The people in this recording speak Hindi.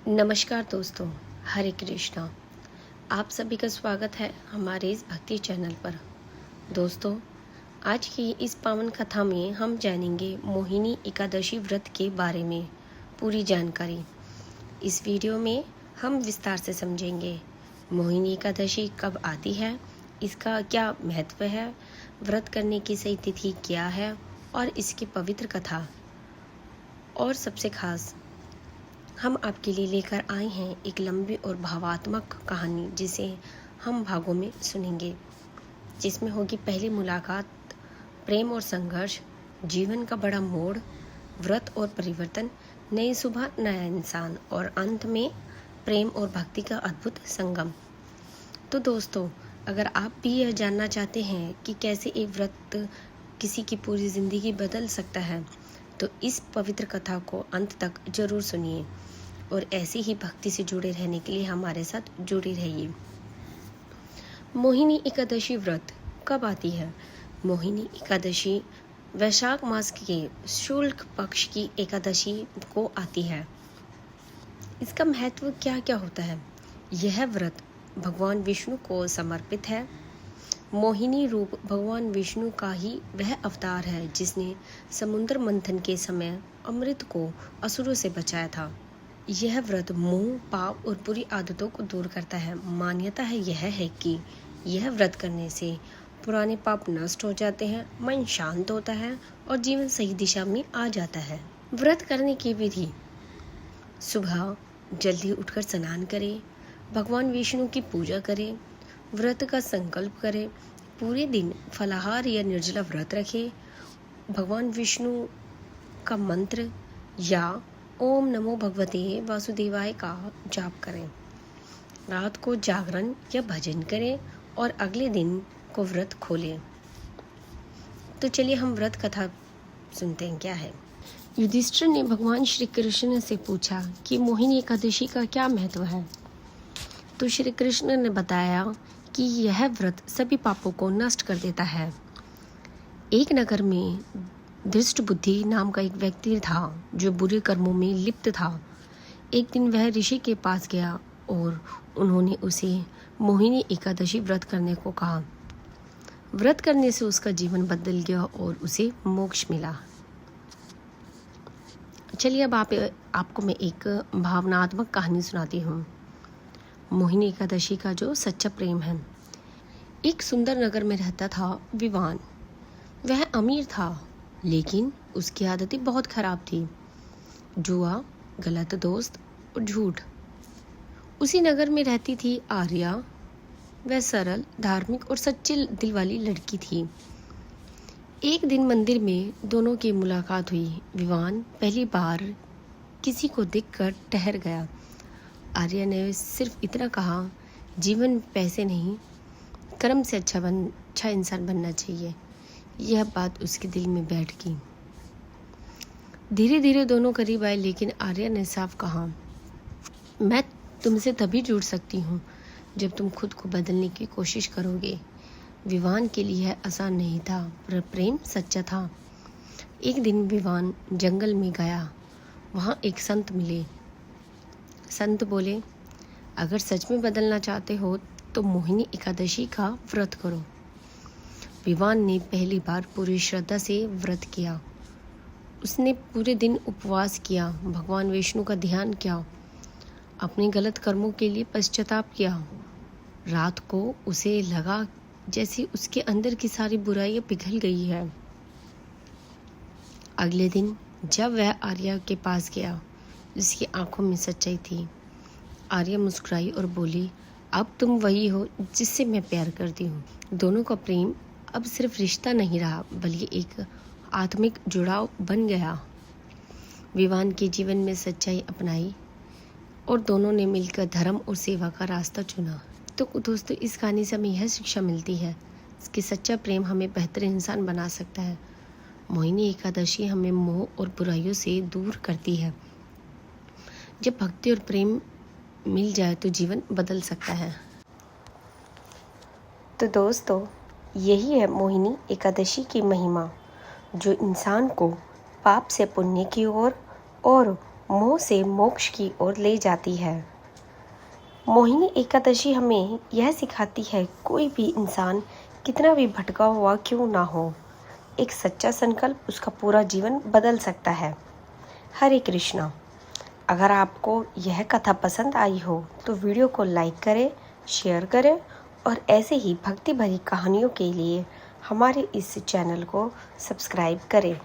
नमस्कार दोस्तों, हरे कृष्णा। आप सभी का स्वागत है हमारे इस भक्ति चैनल पर। दोस्तों, आज की इस पावन कथा में हम जानेंगे मोहिनी एकादशी व्रत के बारे में पूरी जानकारी। इस वीडियो में हम विस्तार से समझेंगे मोहिनी एकादशी कब आती है, इसका क्या महत्व है, व्रत करने की सही तिथि क्या है और इसकी पवित्र कथा। और सबसे खास, हम आपके लिए लेकर आए हैं एक लंबी और भावात्मक कहानी, जिसे हम भागों में सुनेंगे, जिसमें होगी पहली मुलाकात, प्रेम और संघर्ष, जीवन का बड़ा मोड़, व्रत और परिवर्तन, नई सुबह, नया इंसान और अंत में प्रेम और भक्ति का अद्भुत संगम। तो दोस्तों, अगर आप भी यह जानना चाहते हैं कि कैसे एक व्रत किसी की पूरी ज़िंदगी बदल सकता है, तो इस पवित्र कथा को अंत तक जरूर सुनिए और ऐसे ही भक्ति से जुड़े रहने के लिए हमारे साथ जुड़े रहिए। मोहिनी एकादशी व्रत कब आती है? मोहिनी एकादशी वैशाख मास के शुक्ल पक्ष की एकादशी को आती है। इसका महत्व क्या क्या होता है? यह व्रत भगवान विष्णु को समर्पित है। मोहिनी रूप भगवान विष्णु का ही वह अवतार है जिसने समुद्र मंथन के समय अमृत को असुरों से बचाया था। यह व्रत मोह, पाप और बुरी आदतों को दूर करता है। मान्यता है यह है कि यह व्रत करने से पुराने पाप नष्ट हो जाते हैं, मन शांत होता है और जीवन सही दिशा में आ जाता है। व्रत करने की विधि: सुबह जल्दी उठकर स्नान करें, भगवान विष्णु की पूजा करें, व्रत का संकल्प करें, पूरे दिन फलाहार या निर्जला व्रत रखें, भगवान विष्णु का मंत्र या ओम नमो भगवते वासुदेवाय का जाप करें, रात को जागरण या भजन करें और अगले दिन को व्रत खोलें। तो चलिए हम व्रत कथा सुनते हैं क्या है। युधिष्ठिर ने भगवान श्री कृष्ण से पूछा कि मोहिनी एकादशी का क्या महत्व है। तो श्री कृष्ण ने बताया कि यह व्रत सभी पापों को नष्ट कर देता है। एक नगर में धृष्ट बुद्धि नाम का एक व्यक्ति था जो बुरे कर्मों में लिप्त था। एक दिन वह ऋषि के पास गया और उन्होंने उसे मोहिनी एकादशी व्रत करने को कहा। व्रत करने से उसका जीवन बदल गया और उसे मोक्ष मिला। चलिए अब आपको मैं एक भावनात्मक कहानी सुनाती हूँ। मोहिनी एकादशी का जो सच्चा प्रेम है। एक सुंदर नगर में रहता था विवान। वह अमीर था, लेकिन उसकी आदतें बहुत खराब थी। जुआ, गलत दोस्त और झूठ। उसी नगर में रहती थी आर्या। वह सरल, धार्मिक और सच्चे दिल वाली लड़की थी। एक दिन मंदिर में दोनों की मुलाकात हुई। विवान पहली बार किसी को देखकर ठहर गया। आर्या ने सिर्फ इतना कहा, जीवन पैसे नहीं, कर्म से अच्छा इंसान बनना चाहिए। यह बात उसके दिल में बैठ गई। धीरे धीरे दोनों करीब आए, लेकिन आर्या ने साफ कहा, मैं तुमसे तभी जुड़ सकती हूँ जब तुम खुद को बदलने की कोशिश करोगे। विवान के लिए यह आसान नहीं था, पर प्रेम सच्चा था। एक दिन विवान जंगल में गया। वहाँ एक संत मिले। संत बोले, अगर सच में बदलना चाहते हो तो मोहिनी एकादशी का व्रत करो। विवान ने पहली बार पूरी श्रद्धा से व्रत किया। उसने पूरे दिन उपवास किया, भगवान विष्णु का ध्यान किया, अपने गलत कर्मों के लिए पश्चाताप किया। रात को उसे लगा जैसे उसके अंदर की सारी बुराइयां पिघल गई है। अगले दिन जब वह आर्या के पास गया, उसकी आंखों में सच्चाई थी। आर्या मुस्कुराई और बोली, अब तुम वही हो जिससे मैं प्यार करती हूँ। दोनों का प्रेम अब सिर्फ रिश्ता नहीं रहा, बल्कि एक आत्मिक जुड़ाव बन गया। विवान के जीवन में सच्चाई अपनाई और दोनों ने मिलकर धर्म और सेवा का रास्ता चुना। तो दोस्तों, इस कहानी से हमें यह शिक्षा मिलती है कि सच्चा प्रेम हमें बेहतर इंसान बना सकता है। मोहिनी एकादशी हमें मोह और बुराइयों से दूर करती है। जब भक्ति और प्रेम मिल जाए तो जीवन बदल सकता है। तो दोस्तों, यही है मोहिनी एकादशी की महिमा, जो इंसान को पाप से पुण्य की ओर और मोह से मोक्ष की ओर ले जाती है। मोहिनी एकादशी हमें यह सिखाती है कोई भी इंसान कितना भी भटका हुआ क्यों ना हो, एक सच्चा संकल्प उसका पूरा जीवन बदल सकता है। हरे कृष्णा। अगर आपको यह कथा पसंद आई हो तो वीडियो को लाइक करें, शेयर करें और ऐसे ही भक्ति भरी कहानियों के लिए हमारे इस चैनल को सब्सक्राइब करें।